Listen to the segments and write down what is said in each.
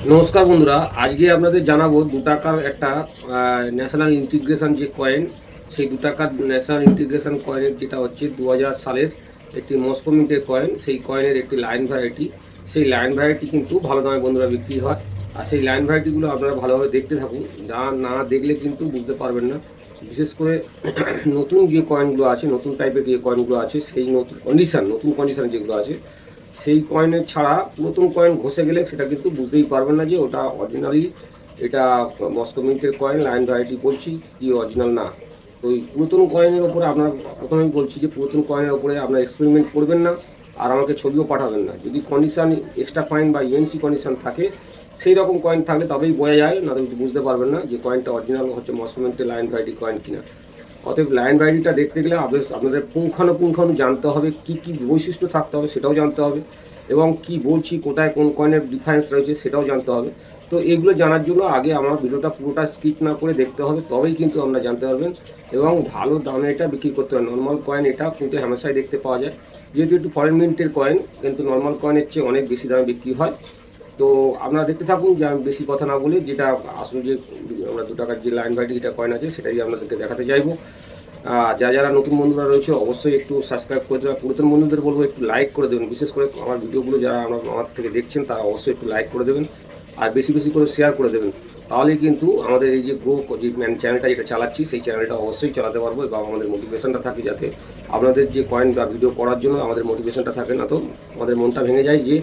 নমস্কার বন্ধুরা, আজকে আপনাদের জানাবো 2 টাকার একটা ন্যাশনাল ইন্টিগ্রেশন যে কয়েন, সেই 2 টাকার ন্যাশনাল ইন্টিগ্রেশন কয়েনের যেটা হচ্ছে 2000 সালের একটি মস্কো মিন্টের কয়েন। সেই কয়েনের একটি লাইন ভ্যারাইটি। সেই লাইন ভ্যারাইটি কিন্তু ভালো দামে বন্ধুরা বিক্রি হয়। আর সেই লাইন ভ্যারাইটিগুলো আপনারা ভালোভাবে দেখতে থাকুন, যা না দেখলে কিন্তু বুঝতে পারবেন না। বিশেষ করে নতুন যে কয়েনগুলো আছে, নতুন টাইপের যে কয়েনগুলো আছে, সেই নতুন কন্ডিশন যেগুলো আছে, সেই কয়েনের ছাড়া পুরাতন কয়েন ঘষে গেলে সেটা কিন্তু বুঝতেই পারবেন না যে ওটা অরিজিনালি এটা মস্কো মিন্টের কয়েন লাইন ভ্যারাইটি বলছি কি অরিজিনাল না। তো ওই পুরাতন কয়েনের ওপরে আপনার প্রথমেই বলছি যে পুরাতন কয়েনের ওপরে আপনার এক্সপেরিমেন্ট করবেন না, আর আমাকে ছবিও পাঠাবেন না। যদি কন্ডিশান এক্সট্রা ফাইন বা ইউএনসি কন্ডিশান থাকে, সেই রকম কয়েন থাকলে তবেই বোঝা যায়, না তো বুঝতে পারবেন না যে কয়েনটা অরিজিনাল হচ্ছে মস্কো মিন্টের লাইন ভ্যারাইটি কয়েন কিনা। অতএব লাইন ভ্যারাইটিটা দেখতে গেলে আপনাদের পুঙ্খানুপুঙ্খানু জানতে হবে, কি কি বৈশিষ্ট্য থাকতে হবে সেটাও জানতে হবে, এবং কি বলছি কোথায় কোন কয়েনের ডিফারেন্স রয়েছে সেটাও জানতে হবে। তো এগুলো জানার জন্য আগে আমার ভিডিওটা পুরোটা স্কিপ না করে দেখতে হবে, তবেই কিন্তু আপনারা জানতে পারবেন এবং ভালো দামে এটা বিক্রি করতে হবে। নর্মাল কয়েন এটা কিন্তু হামেশাই দেখতে পাওয়া যায়, যেহেতু একটু ফরেন মিন্টের কয়েন, কিন্তু নর্মাল কয়েনের চেয়ে অনেক বেশি দামে বিক্রি হয়। তো আপনারা দেখতে থাকুন, যে আমি বেশি কথা না বলে যেটা আসলে যে আমরা 2 টাকার যে লাইন ভ্যারাইটি যেটা কয়েন আছে সেটাই আপনাদেরকে দেখাতে চাইবো। যারা নতুন বন্ধুরা রয়েছে অবশ্যই একটু সাবস্ক্রাইব করে দেবেন। পুরাতন বন্ধুদের বলবো একটু লাইক করে দেবেন। বিশেষ করে আমার ভিডিওগুলো যারা আমার থেকে দেখছেন তারা অবশ্যই একটু লাইক করে দেবেন, আর বেশি বেশি করে শেয়ার করে দেবেন। তাহলেই কিন্তু আমাদের এই যে যে চ্যানেলটা যেটা চালাচ্ছি, সেই চ্যানেলটা অবশ্যই চালাতে পারবো এবং আমাদের মোটিভেশনটা থাকে, যাতে আপনাদের যে কয়েন বা ভিডিও করার জন্য আমাদের মোটিভেশনটা থাকে। না তো আমাদের মনটা ভেঙে যায় যে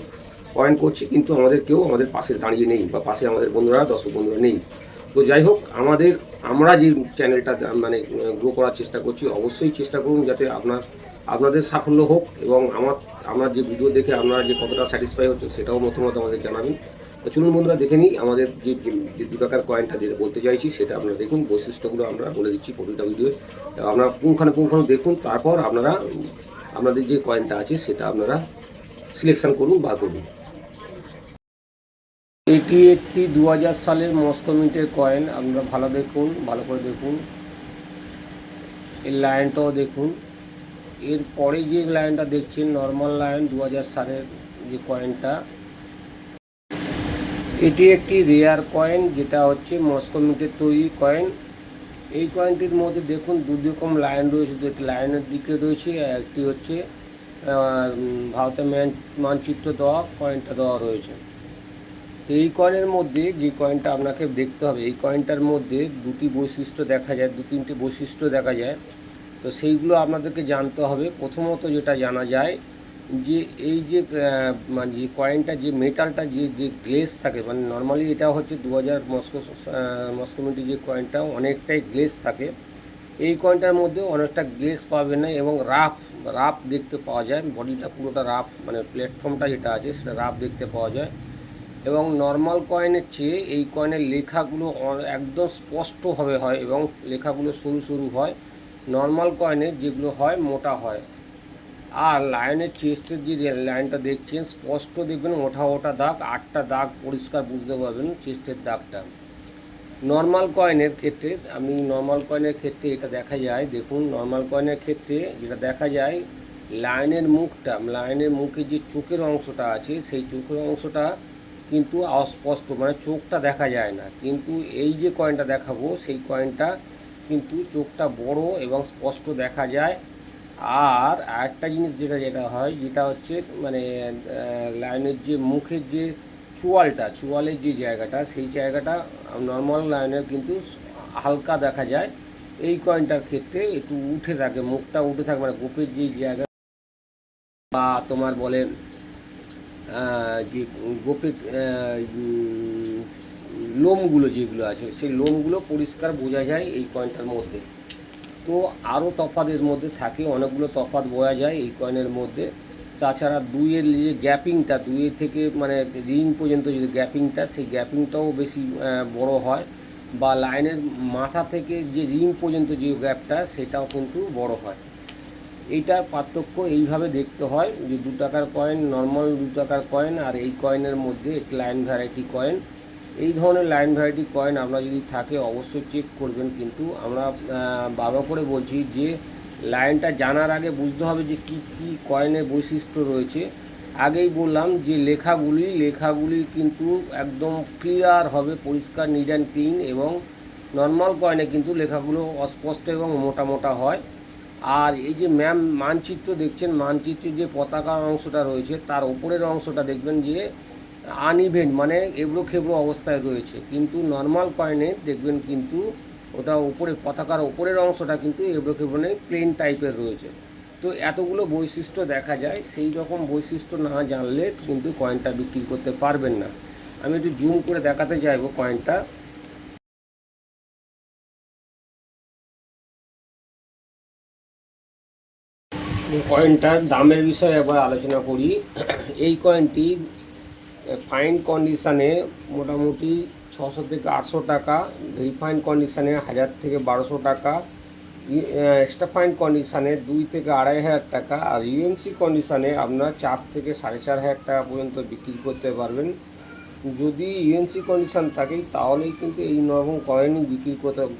কয়েন করছি কিন্তু কেউ আমাদের পাশে দাঁড়িয়ে নেই, বা পাশে আমাদের বন্ধুরা দর্শক বন্ধুরা নেই। তো যাই হোক, আমরা যে চ্যানেলটা মানে গ্রো করার চেষ্টা করছি, অবশ্যই চেষ্টা করুন যাতে আপনাদের সাফল্য হোক, এবং আমার যে ভিডিও দেখে আপনারা যে কতটা স্যাটিসফাই হচ্ছে সেটাও মতামত আমাদের জানাবেন। তো চলুন বন্ধুরা, দেখে নিই আমাদের যে 2 টাকার কয়েনটা যেটা বলতে চাইছি সেটা আপনারা দেখুন। বৈশিষ্ট্যগুলো আমরা বলে দিচ্ছি প্রতিটা ভিডিওয়ে, আপনারা পুঙ্খানুপুঙ্খানু দেখুন, তারপর আপনাদের যে কয়েনটা আছে সেটা আপনারা সিলেকশন করুন বা করুন। এটি একটি 2000 সালের মস্কো মিন্টের কয়েন। আপনারা ভালো করে দেখুন, এর লাইনটাও দেখুন। এর পরে যে লাইনটা দেখছেন নর্মাল লাইন 2000 সালের যে কয়েনটা, এটি একটি রেয়ার কয়েন, যেটা হচ্ছে মস্কো মিন্টের তৈরি কয়েন। এই কয়েনটির মধ্যে দেখুন 2 রকম লাইন রয়েছে, দুটি লাইনের দিকে রয়েছে, একটি হচ্ছে ভারতের মানচিত্র দেওয়া কয়েনটা দেওয়া রয়েছে। তো এই কয়েনের মধ্যে যে কয়েনটা আপনাকে দেখতে হবে, এই কয়েনটার মধ্যে দু তিনটি বৈশিষ্ট্য দেখা যায়। তো সেইগুলো আপনাদেরকে জানতে হবে। প্রথমত যেটা জানা যায় যে এই যে মানে যে কয়েনটা যে মেটালটা যে গ্লেজ থাকে, মানে নর্মালি এটা হচ্ছে 2000 মস্কো মিন্টের যে কয়েনটা অনেকটাই গ্লেজ থাকে। এই কয়েনটার মধ্যে অনেকটা গ্লেজ পাবেন না, এবং রাফ দেখতে পাওয়া যায়। বডিটা পুরোটা রাফ, মানে প্ল্যাটফর্মটা যেটা আছে সেটা রাফ দেখতে পাওয়া যায়। এবং নর্মাল কয়েনের চেয়ে এই কয়েনের লেখাগুলো একদম স্পষ্টভাবে হয়, এবং লেখাগুলো সরু সরু হয়। নর্মাল কয়েনের যেগুলো হয় মোটা হয়। আর লাইনের চেস্টের যে লাইনটা দেখছেন স্পষ্ট দেখবেন, ওঠা ওঠা দাগ, 8টা দাগ পরিষ্কার বুঝতে পারবেন চেস্টের দাগটা। নর্মাল কয়েনের ক্ষেত্রে এটা দেখা যায়। দেখুন, নর্মাল কয়েনের ক্ষেত্রে যেটা দেখা যায়, লাইনের মুখে যে চোখের অংশটা আছে, সেই চোখের অংশটা কিন্তু অস্পষ্ট, মানে চোখটা দেখা যায় না। কিন্তু এই যে কয়েনটা দেখাবো, সেই কয়েনটা কিন্তু চোখটা বড় এবং স্পষ্ট দেখা যায়। আর আরেকটা জিনিস যেটা হয়, যেটা হচ্ছে মানে লাইনের যে মুখের যে চোয়ালের যে জায়গাটা, সেই জায়গাটা নর্মাল লাইনের কিন্তু হালকা দেখা যায়। এই কয়েনটার ক্ষেত্রে একটু উঠে থাকে, মুখটা উঠে থাকে, মানে গোপের যে জায়গা বা তোমার বলে যে গোপের লোমগুলো যেগুলো আছে, সেই লোমগুলো পরিষ্কার বোঝা যায় এই কয়েনটার মধ্যে। তো আরও তফাৎ এর মধ্যে থাকে, অনেকগুলো তফাৎ বোঝা যায় এই কয়েনের মধ্যে। তাছাড়া দুইয়ের যে গ্যাপিংটা, দুইয়ের থেকে মানে রিং পর্যন্ত যে গ্যাপিংটা, সেই গ্যাপিংটাও বেশি বড় হয়, বা লাইনের মাথা থেকে যে রিং পর্যন্ত যে গ্যাপটা, সেটাও কিন্তু বড় হয়। এইটার পার্থক্য এইভাবে দেখতে হয় যে 2 টাকার কয়েন, নর্মাল 2 টাকার কয়েন, আর এই কয়েনের মধ্যে একটি লাইন ভ্যারাইটি কয়েন। এই ধরনের লাইন ভ্যারাইটি কয়েন আপনার যদি থাকে অবশ্যই চেক করবেন। কিন্তু আমরা বারবার করে বলছি যে লাইনটা জানার আগে বুঝতে হবে যে কি কি কয়েনের বৈশিষ্ট্য রয়েছে। আগেই বললাম যে লেখাগুলি কিন্তু একদম ক্লিয়ার হবে, পরিষ্কার, নিট অ্যান্ড ক্লিন, এবং নর্মাল কয়েনে কিন্তু লেখাগুলো অস্পষ্ট এবং মোটা মোটা হয়। আর এই যে মানচিত্র দেখছেন, মানচিত্রের যে পতাকার অংশটা রয়েছে তার উপরের অংশটা দেখবেন যে আনইভেন, মানে এবড়ো খেবড়ো অবস্থায় রয়েছে, কিন্তু নর্মাল কয়েনে দেখবেন কিন্তু ওটা উপরে পতাকার উপরের অংশটা কিন্তু এবড়ো খেবড়ো নেই, প্লেন টাইপের রয়েছে। তো এতগুলো বৈশিষ্ট্য দেখা যায়, সেই রকম বৈশিষ্ট্য না জানলে কিন্তু কয়েনটা বিক্রি করতে পারবেন না। আমি একটু জুম করে দেখাতে চাইবো কয়েনটা। কয়েনটার দামের বিষয়ে একবার আলোচনা করি। এই কয়েনটি ফাইন কন্ডিশানে মোটামুটি 600 থেকে 800 টাকা, রিফাইন কন্ডিশানে 1000 থেকে 1200 টাকা, এক্সট্রা ফাইন কন্ডিশানে 2 থেকে 2500 টাকা, আর ইউএনসি কন্ডিশানে আপনার 4 থেকে 4500 টাকা পর্যন্ত বিক্রি করতে পারবেন। যদি ইউএনসি কন্ডিশান থাকে তাহলেই কিন্তু এই রকম কয়েনই বিক্রি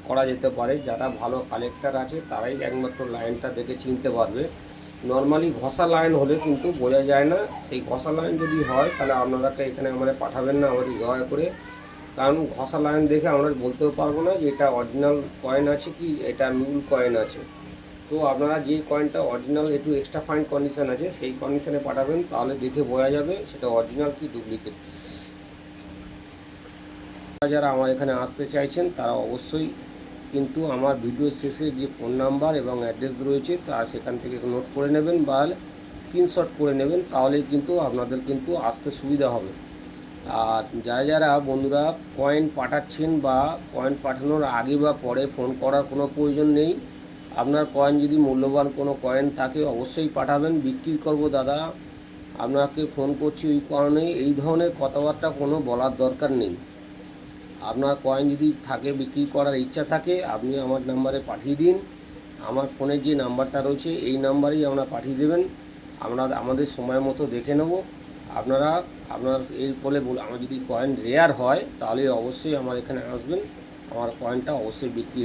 করা যেতে পারে। যারা ভালো কালেক্টর আছে তারাই একমাত্র লাইনটা দেখে চিনতে পারবে। নর্মালি ঘষা লাইন হলে কিন্তু বোঝা যায় না। সেই ঘষা লাইন যদি হয় তাহলে আপনারাকে এখানে আমাদের পাঠাবেন না আমাদের দয়া করে, কারণ ঘষা লাইন দেখে আমরা বলতেও পারবো না যে এটা অরিজিনাল কয়েন আছে কি এটা মিউল কয়েন আছে। তো আপনারা যে কয়েনটা অরিজিনাল একটু এক্সট্রা ফাইন কন্ডিশান আছে সেই কন্ডিশানে পাঠাবেন, তাহলে দেখে বোঝা যাবে সেটা অরিজিনাল কি ডুপ্লিকেট। যারা আমার এখানে আসতে চাইছেন তারা অবশ্যই কিন্তু আমার ভিডিওর শেষে যে ফোন নাম্বার এবং অ্যাড্রেস রয়েছে তা সেখান থেকে নোট করে নেবেন বা স্ক্রিনশট করে নেবেন, তাহলেই কিন্তু আপনাদের কিন্তু আসতে সুবিধা হবে। আর যারা বন্ধুরা কয়েন পাঠাচ্ছেন বা কয়েন পাঠানোর আগে বা পরে ফোন করার কোনো প্রয়োজন নেই। আপনার কয়েন যদি মূল্যবান কোনো কয়েন থাকে অবশ্যই পাঠাবেন। বিক্রি করব দাদা, আপনাকে ফোন করছি ওই কারণেই, এই ধরনের কথাবার্তা কোনো বলার দরকার নেই। আপনার কয়েন যদি থাকে বিক্রি করার ইচ্ছা থাকে আপনি আমার নাম্বারে পাঠিয়ে দিন। আমার ফোনের যে নাম্বারটা রয়েছে এই নাম্বারেই আপনারা পাঠিয়ে দেবেন, আমরা আমাদের সময় মতো দেখে নেব। আপনার এর ফলে আমার যদি কয়েন রেয়ার হয় তাহলে অবশ্যই আমার এখানে আসবেন, আমার কয়েনটা অবশ্যই বিক্রি